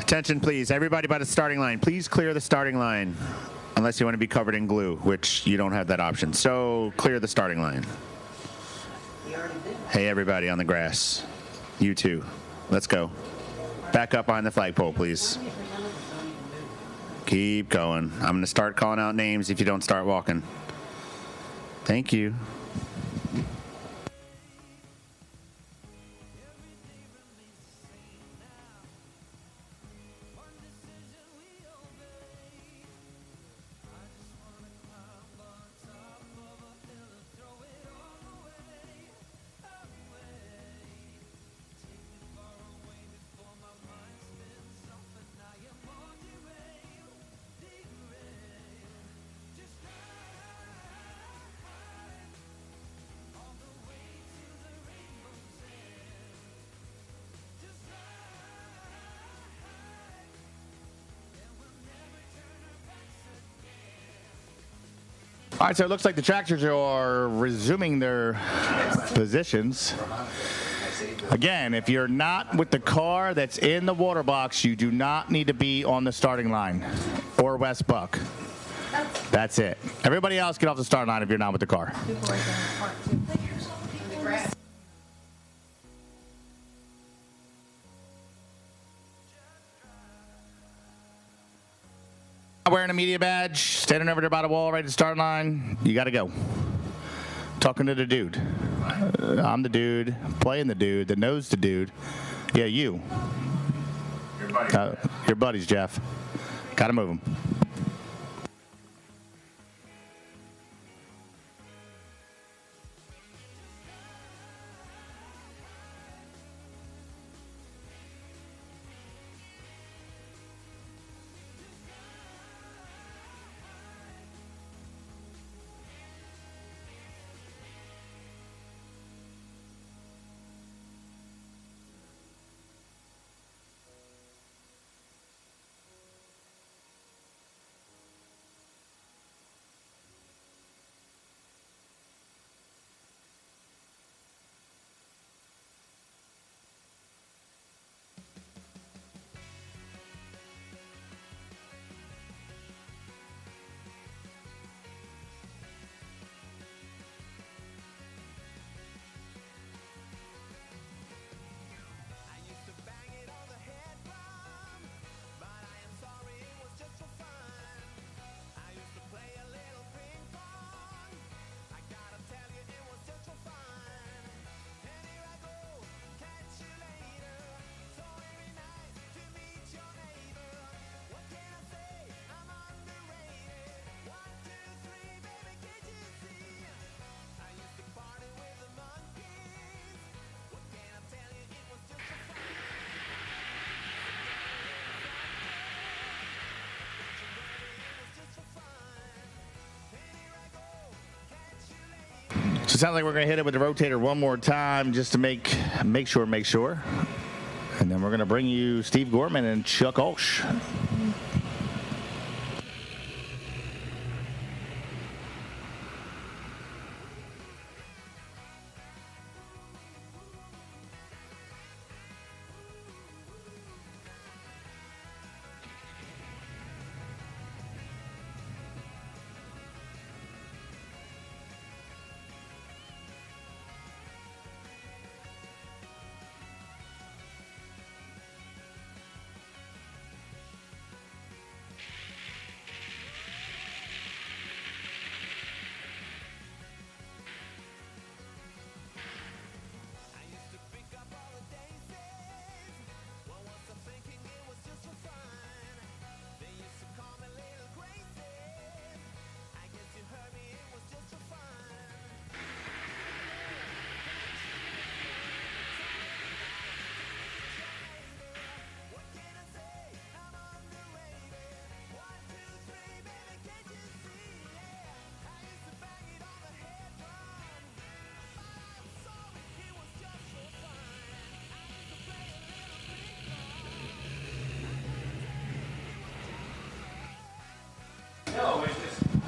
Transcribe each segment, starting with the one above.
Attention, please. Everybody by the starting line. Please clear the starting line. Unless you want to be covered in glue, which you don't have that option. So clear the starting line. Hey, everybody on the grass. You too. Let's go. Back up behind the flagpole, please. Keep going. I'm going to start calling out names if you don't start walking. Thank you. All right, so it looks like the tractors are resuming their positions. Again, if you're not with the car that's in the water box, you do not need to be on the starting line or West Buck. That's it. Everybody else get off the starting line if you're not with the car. Wearing a media badge, standing over there by the wall, right at the start line, you got to go. Talking to the dude. I'm the dude, playing the dude that knows the dude. Yeah, you. Your buddies, Jeff. Got to move them. So it sounds like we're going to hit it with the rotator one more time just to make sure. And then we're going to bring you Steve Gorman and Chuck Olsch.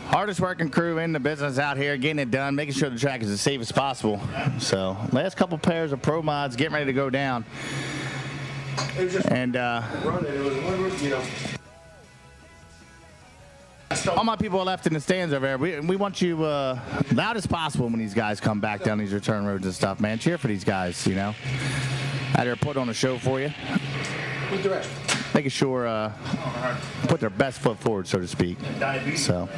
Hardest working crew in the business out here, getting it done, making sure the track is as safe as possible. So last couple pairs of Pro Mods getting ready to go down. And all my people are left in the stands over there. We want you loud as possible when these guys come back down these return roads and stuff, man. Cheer for these guys, you know. Out there put on a show for you. Making sure put their best foot forward, so to speak. So.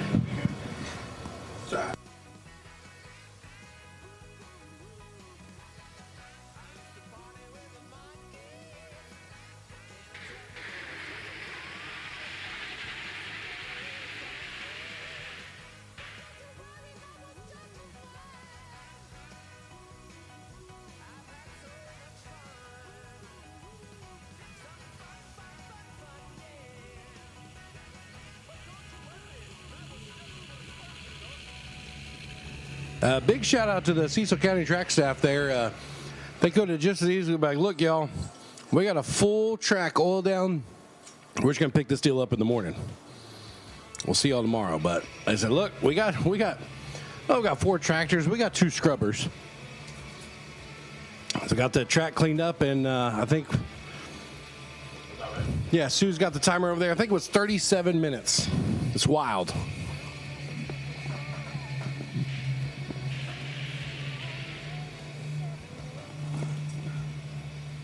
Big shout out to the Cecil County track staff there. They could have just as easily been like, look, y'all, we got a full track oil down. We're just going to pick this deal up in the morning. We'll see y'all tomorrow. But I said, look, we got 4 tractors. We got 2 scrubbers. So got the track cleaned up, and I think, yeah, Sue's got the timer over there. I think it was 37 minutes. It's wild.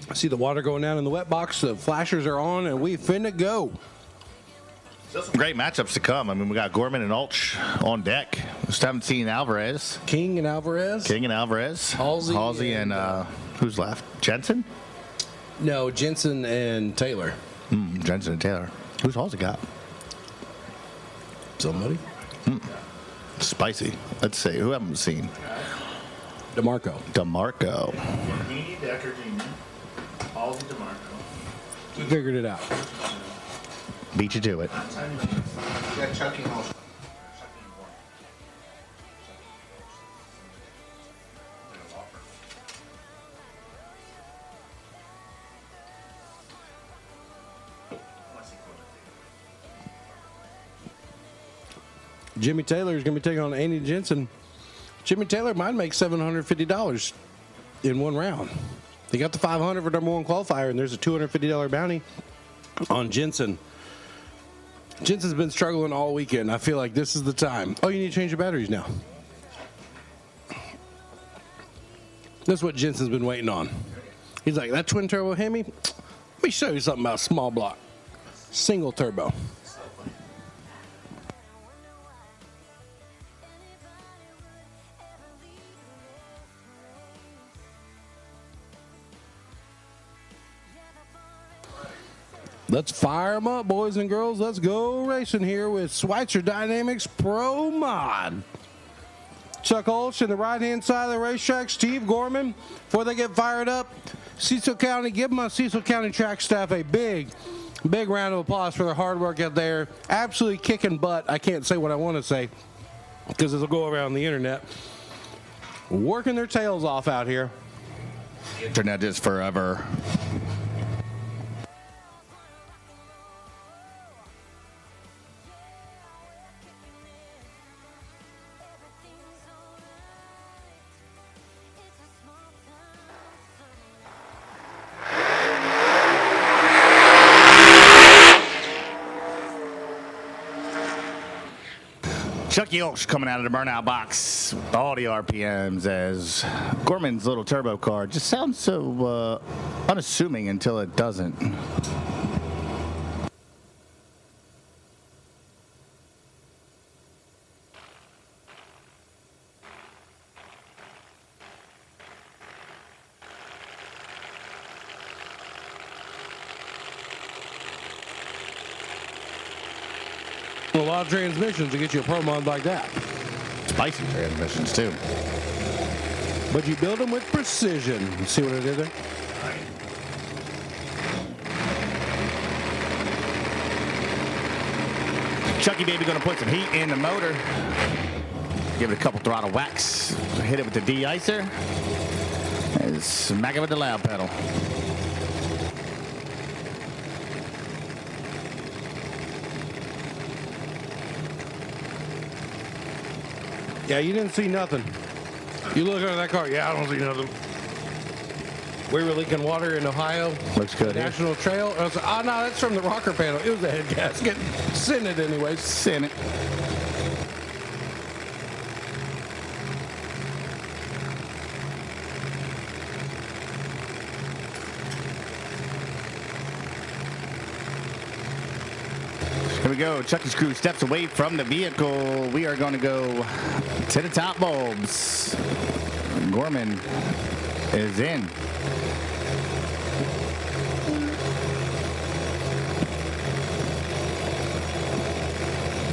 I see the water going down in the wet box. The flashers are on, and we finna go. Still some great matchups to come. I mean, we got Gorman and Ulch on deck. Just haven't seen Alvarez. King and Alvarez. Halsey and who's left? Jensen? No, Jensen and Taylor. Jensen and Taylor. Who's Halsey got? Somebody. Spicy. Let's see. Who haven't we seen? DeMarco. Halsey, DeMarco. We figured it out. Beat you to it. Yeah, Chucky also. Jimmy Taylor is going to be taking on Andy Jensen. Jimmy Taylor might make $750 in one round. They got the $500 for number 1 qualifier, and there's a $250 bounty on Jensen. Jensen's been struggling all weekend. I feel like this is the time. Oh, you need to change your batteries now. That's what Jensen's been waiting on. He's like, that twin turbo Hemi? Let me show you something about small block. Single turbo. Let's fire them up, boys and girls. Let's go racing here with Schweitzer Dynamics Pro Mod. Chuck Olsch in the right-hand side of the racetrack. Steve Gorman. Before they get fired up, Cecil County, give my Cecil County track staff a big round of applause for their hard work out there. Absolutely kicking butt. I can't say what I want to say because it'll go around the internet. Working their tails off out here. Internet is forever. Chucky Olsch coming out of the burnout box with all the RPMs as Gorman's little turbo car just sounds so unassuming until it doesn't. A lot of transmissions to get you a Pro Mod like that. Spicy transmissions, too. But you build them with precision. You see what I did there? Chucky Baby going to put some heat in the motor. Give it a couple throttle whacks. Hit it with the de-icer. And smack it with the loud pedal. Yeah, you didn't see nothing. You look under that car. Yeah, I don't see nothing. We were leaking water in Ohio. Looks good. National Trail. I was like, oh, no, that's from the rocker panel. It was a head gasket. Send it anyways. Send it. Here we go. Chucky's crew steps away from the vehicle. We are going to go to the top bulbs. Gorman is in.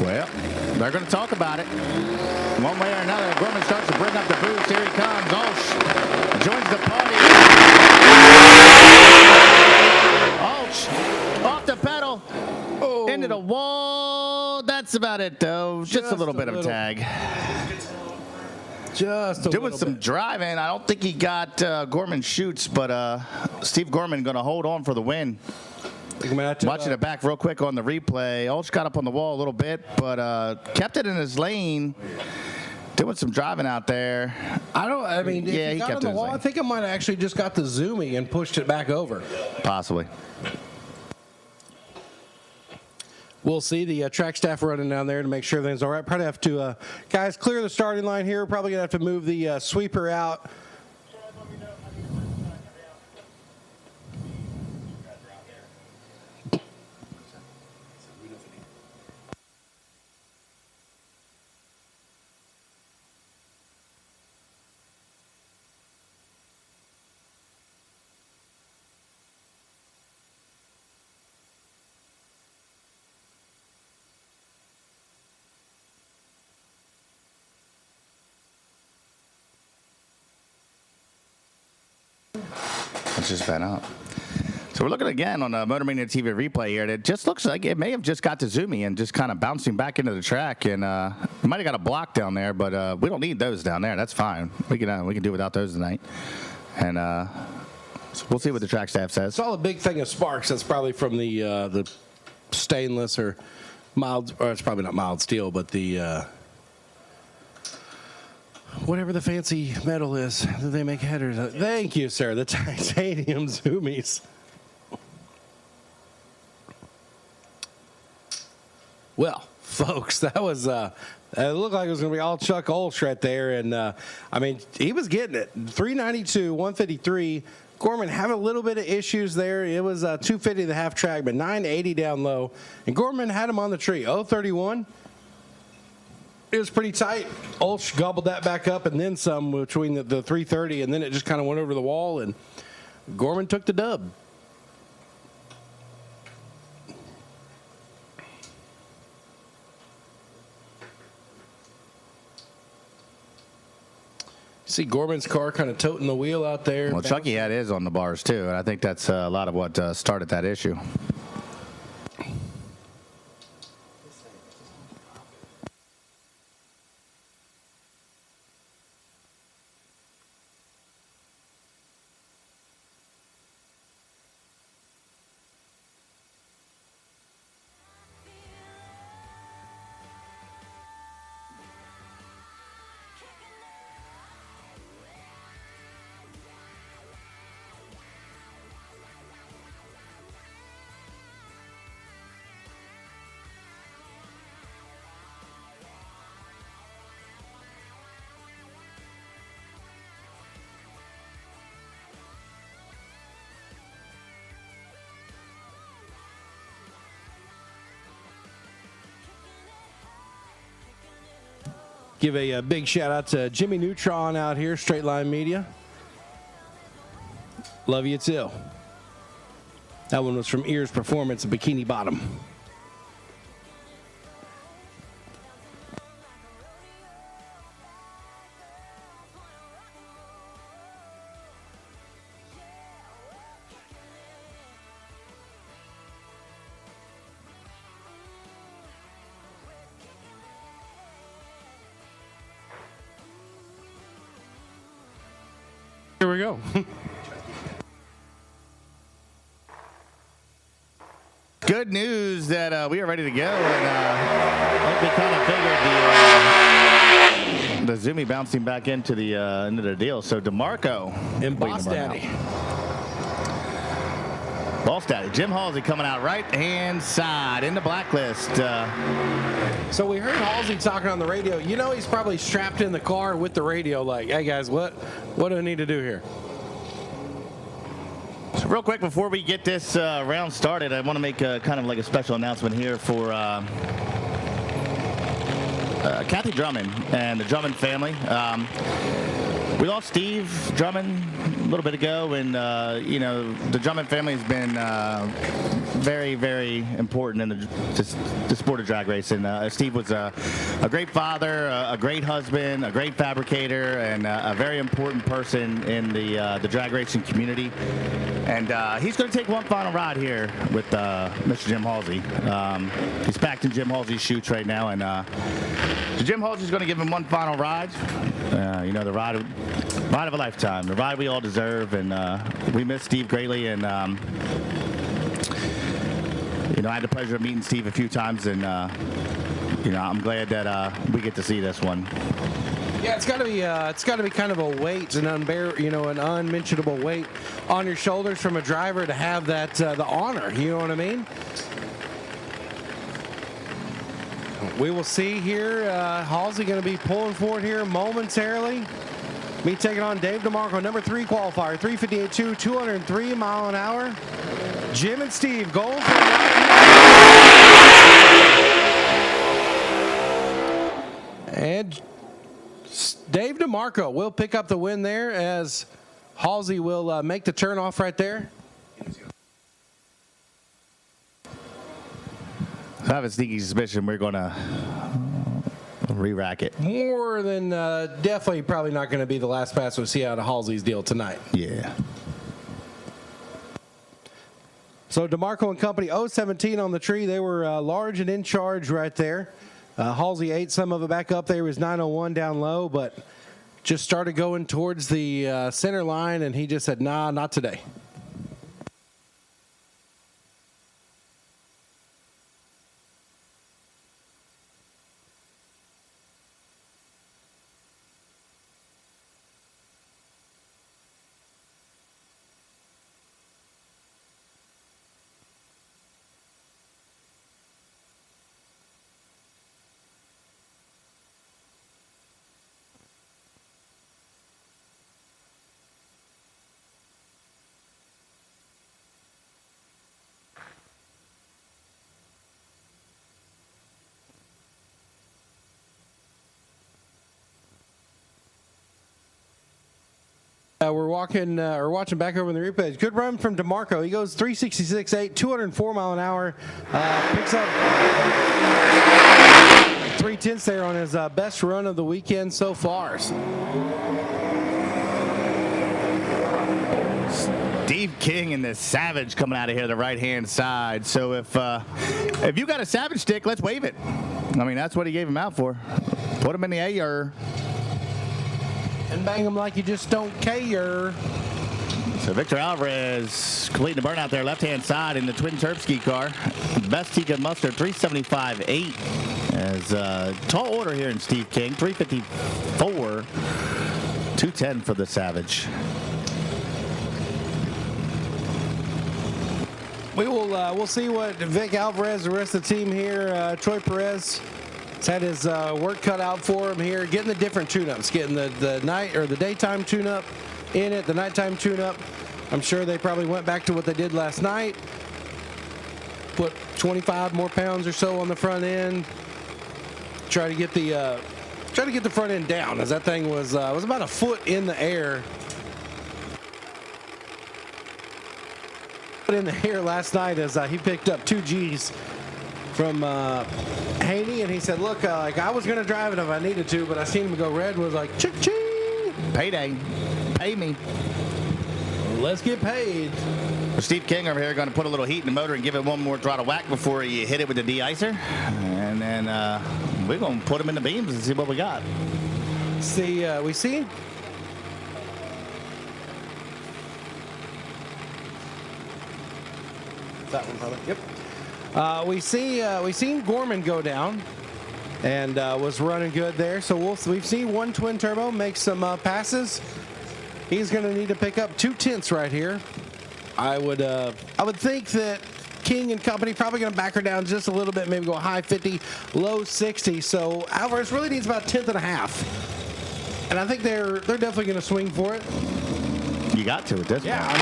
Well, they're going to talk about it. One way or another, Gorman starts to bring up the boost. Here he comes. Olsh joins the party. Olsh off the pedal. Into the wall. That's about it, though. Just a little bit of a tag. Just a Doing some driving. I don't think he got Gorman shoots, but Steve Gorman going to hold on for the win. Watching it back real quick on the replay. Olsh got up on the wall a little bit, but kept it in his lane. Doing some driving out there. I mean, if he got on the wall, I think it might have actually just got the zooming and pushed it back over. Possibly. We'll see the track staff running down there to make sure everything's all right. Probably have to, guys, clear the starting line here. Probably going to have to move the sweeper out. Let's just fan out. So we're looking again on the Motor Mania TV replay here. And it just looks like it may have just got to zooming and just kind of bouncing back into the track. And we might have got a block down there, but we don't need those down there. That's fine. We can do without those tonight. And so we'll see what the track staff says. Saw a big thing of sparks. That's probably from the stainless or mild, or it's probably not mild steel, but the whatever the fancy metal is that they make headers of. Thank you, sir. The titanium zoomies. Well, folks, that was it looked like it was going to be all Chuck Olsh right there. And, I mean, he was getting it. 392, 153. Gorman having a little bit of issues there. It was 250 the half track, but 980 down low. And Gorman had him on the tree. 031. It was pretty tight. Olsh gobbled that back up and then some between the 330, and then it just kind of went over the wall, and Gorman took the dub. See Gorman's car kind of toting the wheel out there. Well, Chucky had his on the bars, too, and I think that's a lot of what started that issue. Give a big shout out to Jimmy Neutron out here, Straight Line Media. Love you too. That one was from Ears Performance in Bikini Bottom. Here we go. Good news that we are ready to go, and like we kind of figured, the Zoomy bouncing back into the deal. So DeMarco And Boss Daddy. Ball static. Jim Halsey coming out right-hand side in the blacklist. So we heard Halsey talking on the radio. You know he's probably strapped in the car with the radio like, hey, guys, what do I need to do here? So real quick, before we get this round started, I want to make kind of like a special announcement here for Kathy Drummond and the Drummond family. We lost Steve Drummond a little bit ago, and the Drummond family has been very, very important in the sport of drag racing. Steve was a great father, a great husband, a great fabricator, and a very important person in the drag racing community. And he's going to take one final ride here with Mr. Jim Halsey. He's packed in Jim Halsey's chutes right now, and so Jim Halsey's going to give him one final ride. The ride of a lifetime, the ride we all deserve, and we miss Steve greatly. And I had the pleasure of meeting Steve a few times, and I'm glad that we get to see this one. Yeah, it's got to be kind of a weight, an unmentionable weight on your shoulders from a driver to have that the honor. You know what I mean? We will see here. Halsey going to be pulling forward here momentarily. Me taking on Dave DeMarco, number 3 qualifier, 358.2, 203 mile an hour. Jim and Steve going for the and Dave DeMarco will pick up the win there as Halsey will make the turn off right there. I have a sneaky suspicion we're going to re-rack it. More than definitely probably not going to be the last pass we see out of Halsey's deal tonight. Yeah. So DeMarco and company 017 on the tree. They were large and in charge right there. Halsey ate some of it back up there. He was 901 down low, but just started going towards the center line, and he just said, nah, not today. We're watching back over in the replays. Good run from DeMarco. He goes 366.8, 204 mile an hour. Picks up 3/10 there on his best run of the weekend so far. Steve King and the Savage coming out of here, the right-hand side. So if you got a Savage stick, let's wave it. I mean, that's what he gave him out for. Put him in the air. And bang him like you just don't care. So Victor Alvarez completing the burnout there, left-hand side in the twin Terpsky car. Best he could muster, 375.8. As tall order here in Steve King, 354, 210 for the Savage. We'll see what Vic Alvarez, the rest of the team here, Troy Perez, has had his work cut out for him here, getting the different tune-ups, getting the night or the daytime tune-up in it, the nighttime tune-up. I'm sure they probably went back to what they did last night, put 25 more pounds or so on the front end, try to get the front end down, as that thing was about a foot in the air. In the air last night as he picked up 2 G's from Haney, and he said, look, like I was going to drive it if I needed to, but I seen him go red and was like, ching, Payday. Pay me. let's get paid. Steve King over here going to put a little heat in the motor and give it one more throttle whack before you hit it with the de-icer. And then we're going to put them in the beams and see what we got. See, we see that one, brother. Yep. We seen Gorman go down, and was running good there. So we've seen one twin turbo make some passes. He's going to need to pick up 2/10 right here I would think that King and company probably going to back her down just a little bit, maybe go high 50, low 60. So Alvarez really needs about 1/10 and a half. And I think they're definitely going to swing for it. You got to at this point. I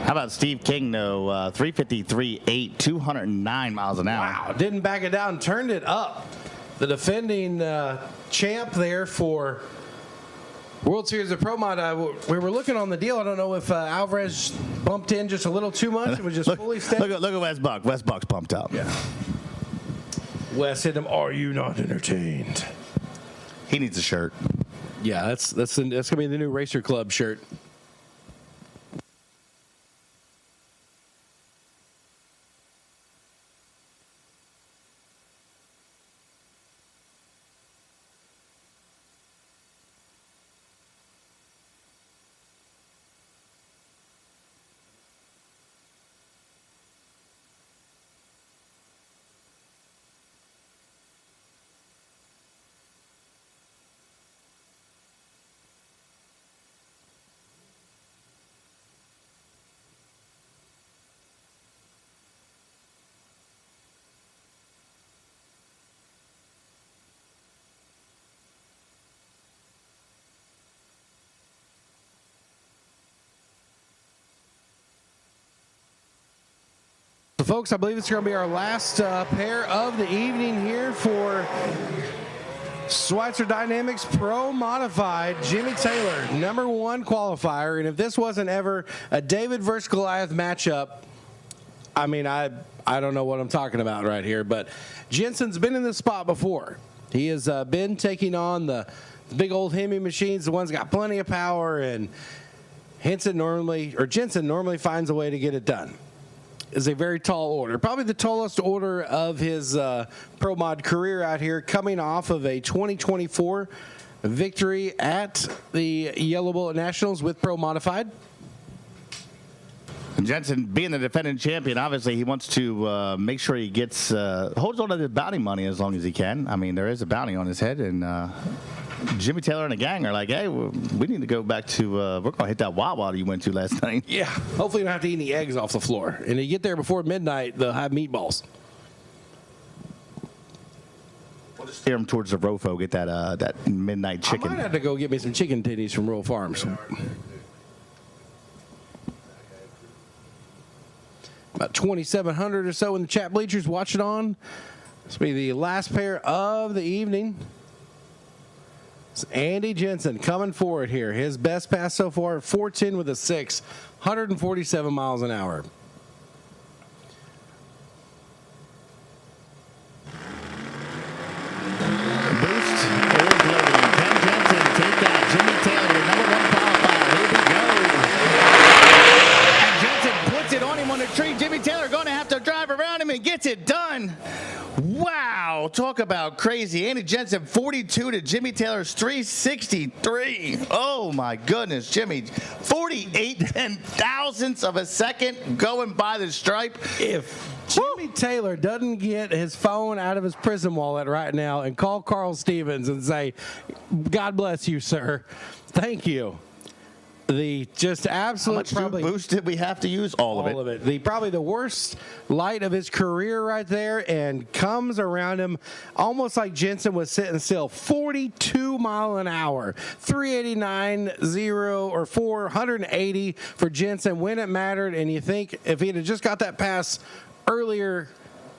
mean, How about Steve King, though? 353.8, 209 miles an hour. wow, didn't back it down, turned it up. The defending champ there for World Series of Pro Mod. We were looking on the deal. I don't know if Alvarez bumped in just a little too much. It was just fully steady. Look at Wes Buck. Wes Buck's pumped up. Yeah. Wes hit him. Are you not entertained? He needs a shirt. Yeah, that's gonna be the new Racer Club shirt. So folks, I believe it's going to be our last pair of the evening here for Schweitzer Dynamics Pro Modified. Jimmy Taylor, #1 qualifier. And if this wasn't ever a David versus Goliath matchup, I mean, I don't know what I'm talking about right here. But Jensen's been in this spot before. He has been taking on the big old Hemi machines, the ones that got plenty of power. And Jensen normally finds a way to get it done. Is a very tall order, probably the tallest order of his Pro Mod career out here, coming off of a 2024 victory at the Yellow Bullet Nationals with Pro Modified. Jensen, being the defending champion, obviously he wants to make sure he gets holds on to the bounty money as long as he can. I mean, there is a bounty on his head, and Jimmy Taylor and the gang are like, hey, we need to go back to, we're going to hit that Wawa you went to last night. Yeah, hopefully you don't have to eat any eggs off the floor. And if you get there before midnight, they'll have meatballs. We'll just steer him towards the Rofo, get that midnight chicken. I might have to go get me some chicken titties from Rural Farms. About 2,700 or so in the chat bleachers watching on. This will be the last pair of the evening. It's Andy Jensen coming forward here. His best pass so far, 410 with a 6, 147 miles an hour. Boost is loading. Ken Jensen, take that. Jimmy Taylor, #1 qualifier. Here we go. And Jensen puts it on him on the tree. Jimmy Taylor going to have to drive around him and gets it done. Wow, talk about crazy. Andy Jensen, 42 to Jimmy Taylor's 363. Oh, my goodness, Jimmy. 48 thousandths of a second going by the stripe. If Jimmy Taylor doesn't get his phone out of his prison wallet right now and call Carl Stevens and say, God bless you, sir. Thank you. The just absolute How much boost did we have to use? All of it. Probably the worst light of his career right there, and comes around him almost like Jensen was sitting still. 42 mile an hour, 389.0 or 480 for Jensen when it mattered. And you think if he'd have just got that pass earlier,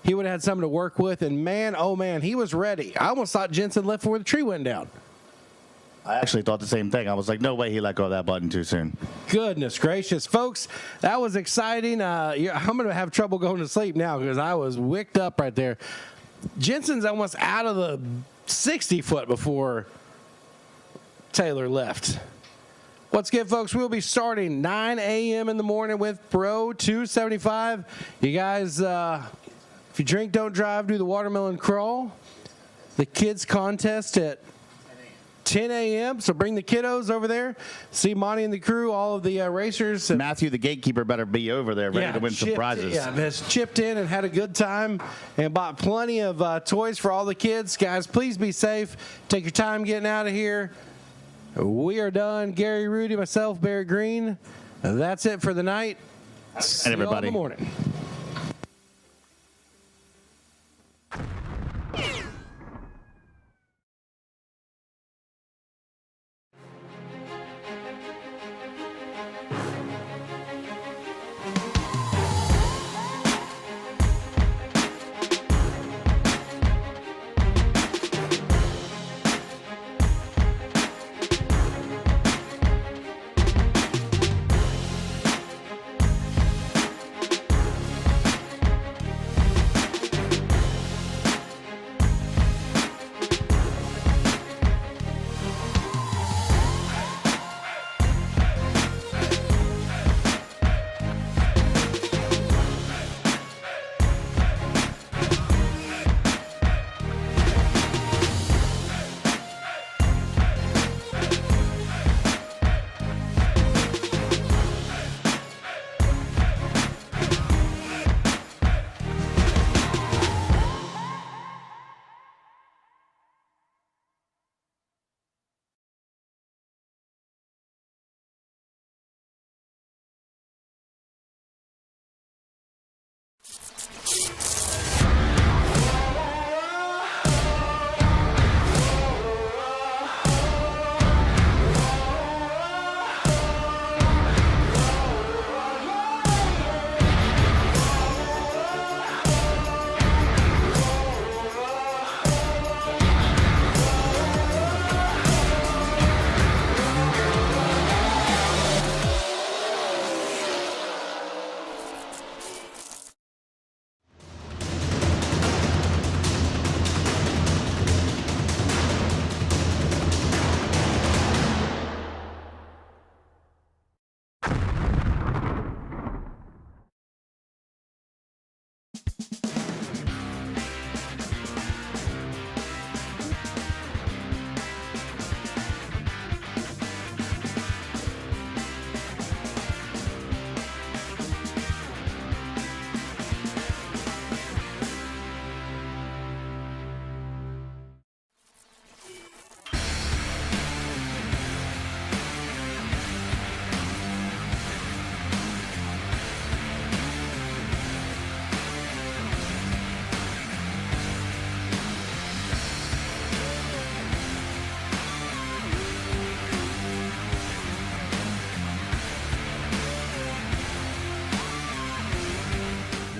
he would have had something to work with. And man, oh man, he was ready. I almost thought Jensen left before the tree went down. I actually thought the same thing. I was like, no way he let go of that button too soon. Goodness gracious. Folks, that was exciting. I'm going to have trouble going to sleep now because I was wicked up right there. Jensen's almost out of the 60-foot before Taylor left. Once again, folks, we'll be starting 9 a.m. in the morning with Pro 275. You guys, if you drink, don't drive, do the watermelon crawl. The kids contest at 10 a.m., so bring the kiddos over there. See Monty and the crew, all of the racers. Matthew, the gatekeeper, better be over there ready to win some prizes. Yeah, has chipped in and had a good time and bought plenty of toys for all the kids. Guys, please be safe. Take your time getting out of here. We are done. Gary, Rudy, myself, Barry Green. That's it for the night. See you all in everybody. the morning.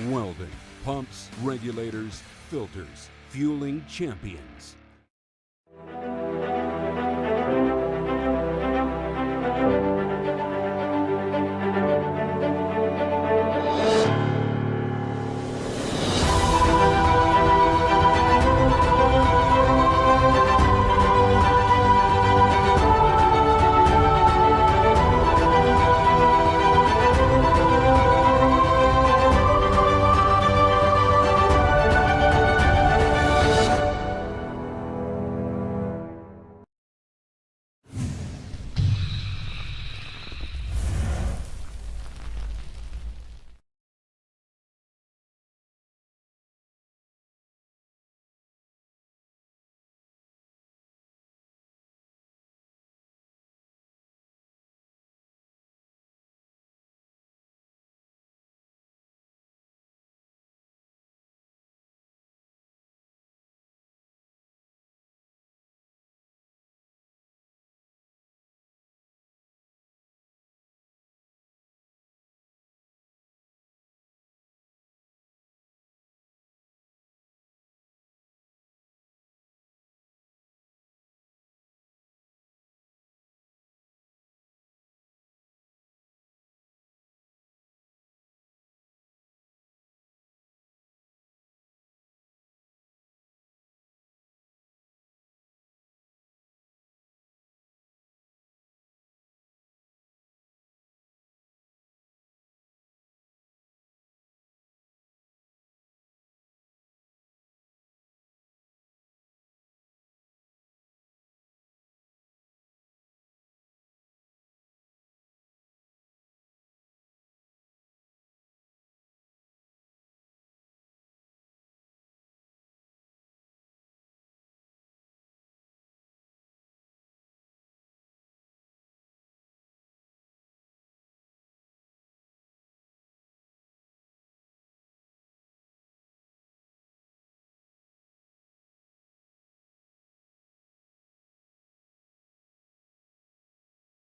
Welding, pumps, regulators, filters, fueling champions.